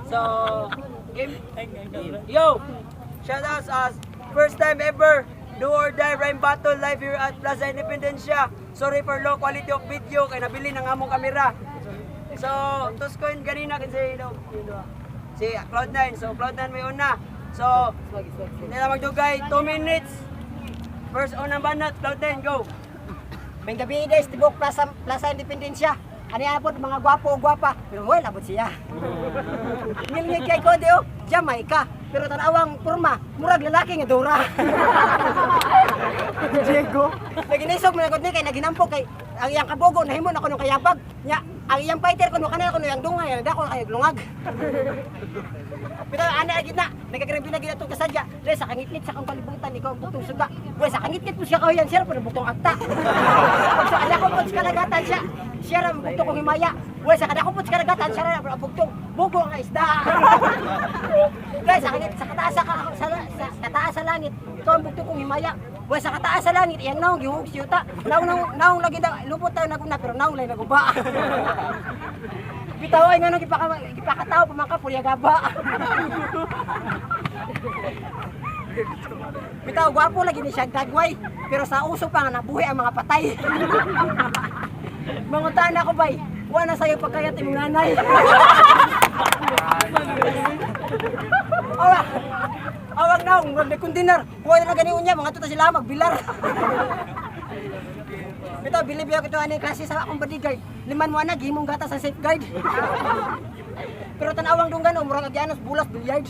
So, game. Yo! Shout out us. First time ever. Do or die rhyme battle live here at Plaza Independencia. Sorry for low quality of video kay nabili ng among kamera. So, tuskoin ganina kasi si Cloud9. So, Cloud9 may una. So, hindi na magdugay. 2 minutes. First unang banat, Cloud9, go. May gabi guys, tibok Plaza Independencia. Ano yan po, mga gwapo o gwapa. Pero hoy, labot siya. Ngilingig kay Cody o, Jamaica. Pero tanawang porma, murag lalaki nga Dora. Diego. Naginisog mo na ni kay naginampok kay ang iyang kabogo nahimo na kuno kayabag. Nya, ang iyang fighter kuno kanila kuno yang dungay, dako kay lungag. Pero ana gid na, nagagrambi na gid ato kasadya. Dre sa kangitnit sa kang kalibutan ikaw ang butong suga. Wala sa kangitnit po siya kahoyan sir pero butong akta. Sa ala ko po sa kalagatan siya. Siya ra butong kong himaya. Wala sa kada ko po sa kalagatan siya ra butong bugo nga isda. Guys, sa kataas sa langit, ikaw ang bugto kong himaya. Wala sa kataas sa langit, iyang naong gihug siyuta. Naong lagi na, lupot tayo naguna, pero naong lagi naguba. Bitaw ay nga nung ipakataw, pamangka, pulyagaba. Bitaw, gwapo lagi ni siyang tagway, pero sa uso pa nga nabuhi ang mga patay. Manguntaan ako bay, wala na sa'yo pagkayat imong nanay. Awag na, kung dinner, huwag na ganiun niya, mga tuta sila magbilar. Ito, bilib yung ito yung klase sa akong bodyguard. Liman mo na, gimong gata sa safeguard. Pero tanawang dunggan, umurang agyanos, bulas, billiard.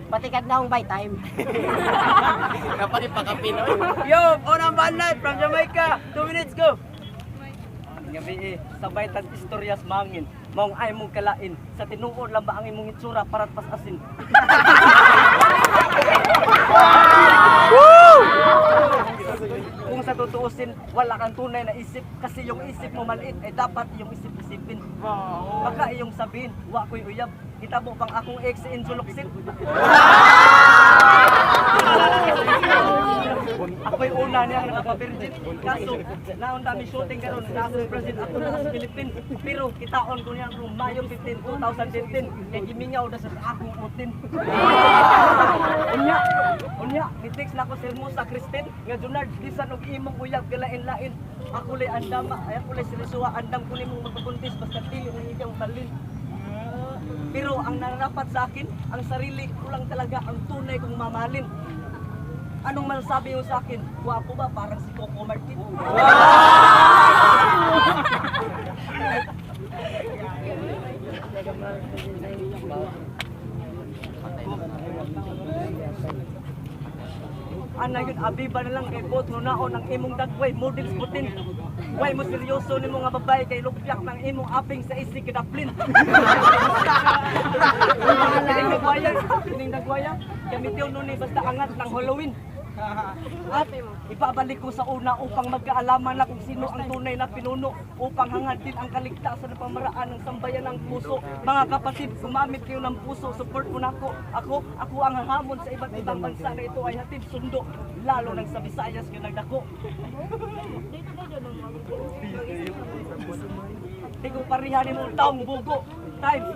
Batikag na akong by time. Kapag ipakapinoy. Yo, unang banat from Jamaica. 2 minutes, go. Gabi sabay tag istoryas mangin. Maong ay mong kalain. Sa tinuod lang ba ang imong itsura para pasasin. Kung sa tutuusin, wala kang tunay na isip kasi yung isip mo maliit ay dapat yung isip-isipin. Baka iyong sabihin, wa ko'y uyab. Kitabo pang akong ex si Insuloksin. Ako'y una niya nakapabirgin. Kaso, naon dami shooting karon nasa Brazil ako na sa Philippines. Pero kitaon ko niya kung Mayo 15, 2015. Kaya gimingaw na sa akong utin. Unya, nitext na ko sa Hermosa Christine. Nga Junard, bisan og imong uyab galain-lain. Ako lay andama, ay ako lay silisuwa. Andam ko nimong magpabuntis basta tili ng ikaw talin. Pero ang nararapat sa akin, ang sarili ko lang talaga ang tunay kong mamahalin. Anong masasabi mo sa akin? Guwapo ba? Parang si Coco Martin. Ana yun, abiba na lang kay bot nunaon ang imong dagway, models putin. Way mo seryoso ni mga babae kay lupyak ng imong aping sa isig kidaplin. Kining dagwaya, gamitiw nun basta angat ng Halloween. At ipabalik ko sa una upang magkaalaman na kung sino ang tunay na pinuno upang hangadin ang kaligtasan ng pamaraan ng sambayan ng puso. Mga kapatid, gumamit kayo ng puso, support mo na ako. Ako ang hahamon sa iba't ibang bansa na ito ay hatid sundo, lalo nang sa Visayas yung nagdako. Di ko parihanin mo taong bugo. Time!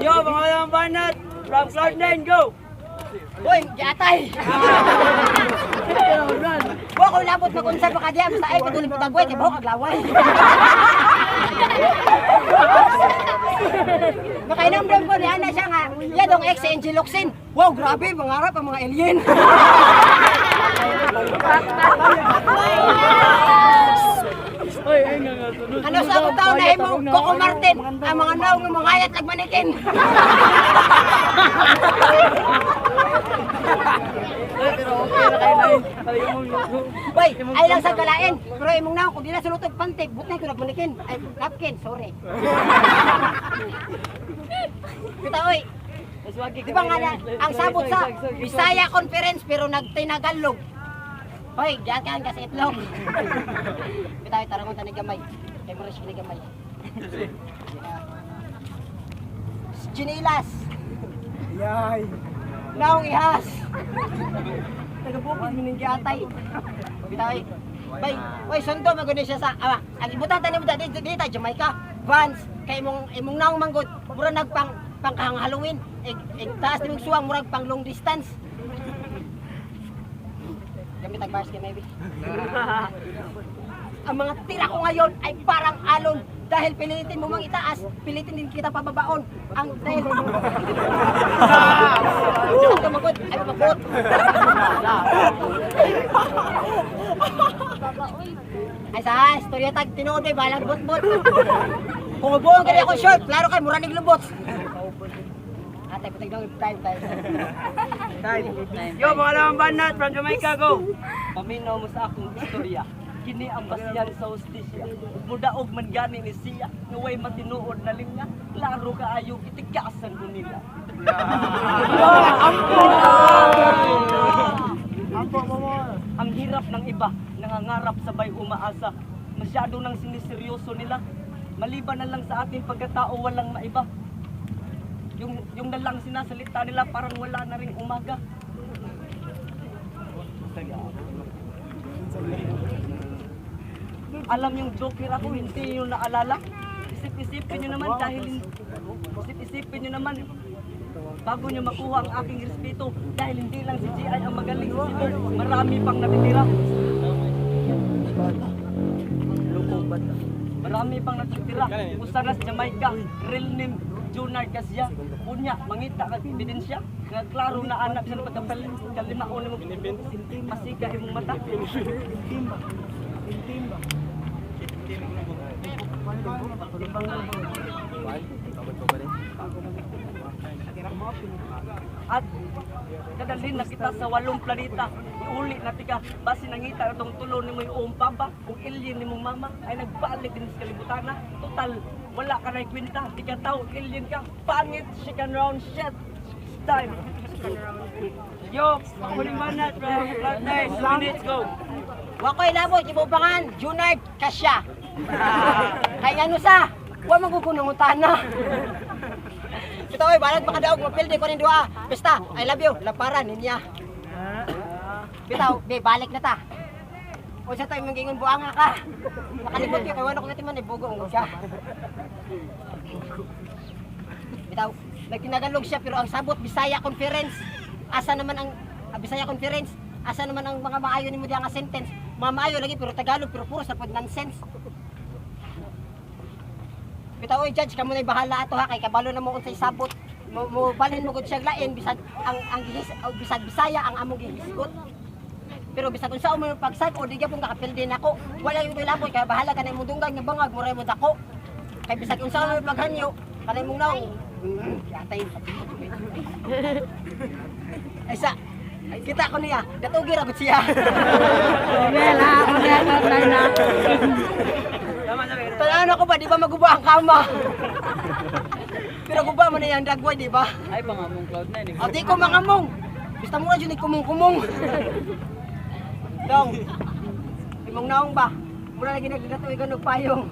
Yo, mga banat! From Cloud9, go! Boy, giatay! Huwag ko labot mag-unsar pa ka diya, basta ay katulad mo dagway, kaya buhok aglaway. Makainamdam ko niya na siya nga, yadong ex si Angeloxin. Wow, grabe, mangarap ang mga alien. Ano sa akong taon na himo, Coco Martin, ang mga naong ng mga ayat nagmanikin. Boy, ay lang sa galain. Pero imong naong, kung di na sulutog pantig, but na ko nagmanikin. Ay, napkin, sorry. Kita, oy. Di ba nga na, ang sabot sa Bisaya Conference pero nagtinagalog. Hoy, diyan ka kasi itlog. Kita tarangon tani gamay. Kay mo rin gamay. Chinilas. Yay. Naong ihas. Nagabukid mining giatay. Kita bay. Oy, sundo maguni siya sa ang ibutan tani mo dito Jamaica. Vans, kay imong naong manggod mura nagpang pangkahang-Halloween taas nimong suwang murag pang long distance. Gamit ang bars kay maybe. Ang mga tira ko ngayon ay parang alon dahil pilitin mo mang itaas, pilitin din kita pababaon. Ang dahil ang tumagot ay mabot. Ay sa istorya tag tinuod ay balang bot-bot. Kung mabuong kaya ako short, klaro kay mura ning lubot. Atay patay daw time. Yo, mga lamang banat from Jamaica, go! Paminaw mo sa akong istorya. Kini ang basyan sa hustisya. Mudaog man gani ni siya. Naway matinuod na linya. Klaro kaayo itikasan ko nila. Ang hirap ng iba, nangangarap sabay umaasa. Masyado nang siniseryoso nila. Maliban na lang sa ating pagkatao, walang maiba. Yung na lang sinasalita nila parang wala na ring umaga. Alam yung joker ako, hindi nyo naalala. Isip-isipin nyo naman bago nyo makuha ang aking respeto dahil hindi lang si GI ang magaling sa Cebu, marami pang natitira. Marami pang natitira. Usanas Jamaica, real name Junard Cassia. Unya, mangita kag ebidensya nga klaro na anak sa pagkapalit kalimaon mo masiga imong mata. At kadalhin na kita sa 8 planeta. Iuli na tika, basi nangita itong tulo ni mo yung papa, kung alien ni mong mama, ay nagbalik din sa kalibutan na. Total, wala ka na kwenta, di ka tao, alien ka, pangit, chicken round shit. Time. Yo, huling banat from Cloud9, 2 minutes, go! Wakoy labot ibubangan Junard Cassia. Kay ano sa? Wa magugunong utana. Ito ay balag makadaog mapildi ko ning duha. Basta, I love you, laparan niya. Bitaw, be balik na ta. O sa tayo mangingon buanga ka. Nakalimot ko kay wala ko natin man ibugong siya. Bitaw, nagtinagalog siya pero ang sabot Bisaya Conference. Asa naman ang Bisaya Conference? Asa naman ang mga maayo nimo diha nga sentence? Mga maayo lagi pero Tagalog pero puro sa pod nonsense. Bitaw oy judge kamo nay bahala ato ha kay kabalo na mo unsay sabot. Mo balhin mo gud siya lain bisag ang bisag Bisaya ang among gihisgot. Pero bisag unsa mo pagsag o di gyapon kakapildi nako. Wala yung labot kay bahala kanay mo dunggan nga bangag mo mo dako. Kay bisag unsa mo paghanyo kanay mong naong. Yatay. Aysa kita ko niya, datugi ra gud siya. Bela, na. Talaan ako ba, di ba maguba ang kama? Pero guba mo na yung dagway, di ba? Ay, pangamong Cloud9 eh. O, di ko mangamong. Basta mo na dyan kumong-kumong. Dong, imong naong ba? Muna na ginagdatuwi ka ng payong.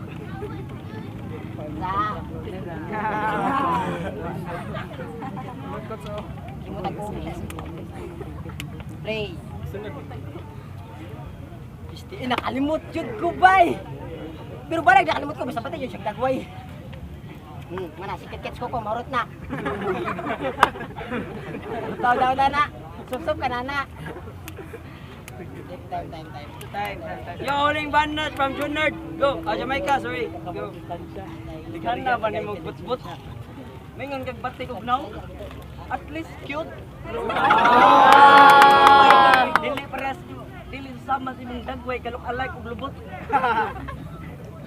Play. Nakalimot yun ko bay. Pero ba nakalimot ko basta patay yun siya dagway. Mana sikit-kits ko marot na. Taw na. Sup-sup ka na. Time. Yo, huling banat from Junard, go! Jamaica, sorry, go! Likan na ba ni mo buts-buts? Mingon kag batik og naw? At least cute. Dili sama si mong dagway kalok alay og lubot.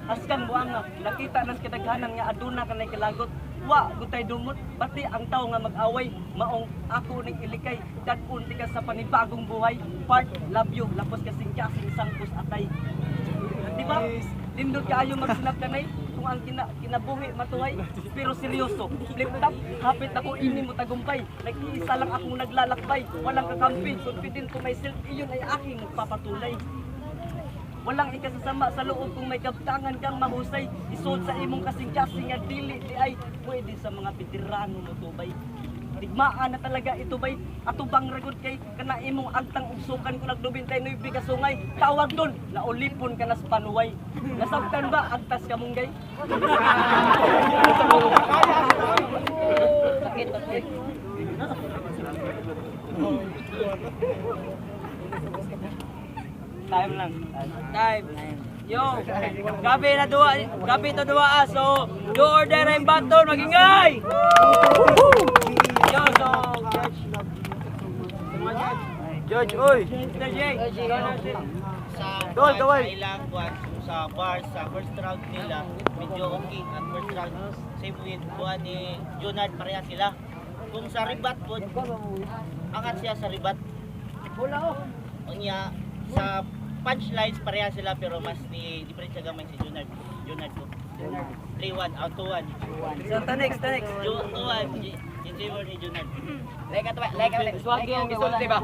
Askan mo ang nakita nas kadaghanan nga aduna kanay kalagot. Wa gutay dumot bati ang tao nga mag-away maong ako ning ilikay dad-un ti ka sa panibagong buhay. Part love you lapos kasing isang pus atay. Di ba? Lindot kaayo magsinap kanay kung ang kinabuhi matuhay pero seryoso. Flip top, hapit ako ini mo tagumpay. Nag-iisa lang akong naglalakbay. Walang kakampi, confident to myself, iyon ay aking papatulay. Walang ikasasama sa loob kung may kabtangan kang mahusay. Isod sa imong kasing-kasing nga dili di ay pwede sa mga veterano mo tubay. digmaan na talaga ito bay atubang ragod kay kana imong agtang ugsukan ko nagdubintay no ka sungay tawag doon naulipon ka na sa panuway nasabtan ba agtas ka mong gay sakit sakit time lang Time. Yo, gabi to duwa so do or die rain battle magingay. Yo, so Judge, oy. Mr. J. Sa ilang buwan sa bars sa first round nila medyo okay at first round same with buwan ni Junard pareha sila kung sa ribat po angat siya sa ribat niya sa punchlines pareha sila pero mas ni different siya gamay si Junard po 3-1 out to 1 So to next. 2-1 in favor ni Junard. Swag yung gisulti diba?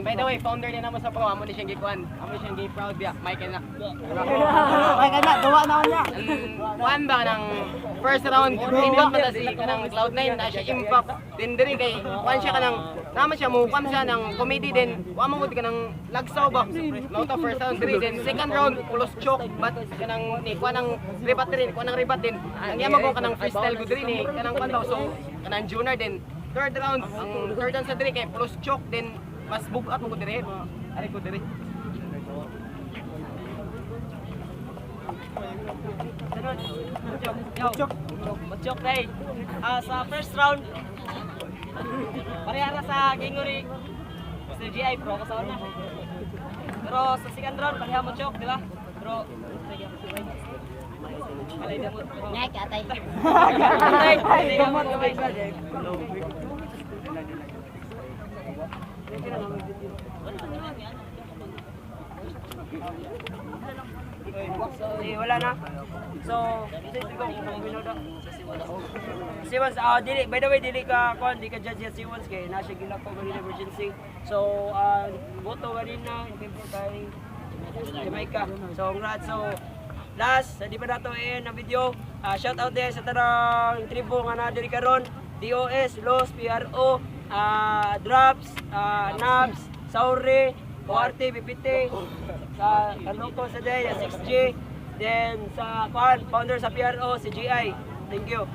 By the way, founder din naman sa pro, amo ni siyang gikuan. Amo siyang gi-proud biya, Michael na. Ay kanya, duwa na niya. Kuan ba ng first round, impact na si kanang Cloud9 na siya impact. Din diri kay kuan siya kanang naman siya muhukam siya ng comedy din. Kuan mo gud kanang lagsaw ba. Lauta first round diri din second round pulos choke but kanang ni kuan ng ribat din. Ang yama ko kanang freestyle gud diri ni kanang kuan daw so kanang junior din. Third round, ang third round sa diri kay plus choke din mas bugat mo ko diri. Ari ko diri. Machok day. Sa first round pareha na sa Ginguri Mr. GI pro ka sa una. Pero sa second round pareha mo chok, di ba? Pero alay na mo. Nyay ka tay. Ay, gamot ka ba? Wala na. So, Siwons, dili, by the way, dili ka judge yan Siwons kay na siya gila ko ganina emergency. So, boto ganina in favor kay Jamaica. So, congrats. So, last, di pa nato ang video. Shout out din sa tanang tribo nga na diri karon. DOS, LOS, PRO, Drops, Nabs, Sauri, ORT, BPT, sa Kanoko sa day, 6G, then sa founder sa PRO, si GI. Thank you.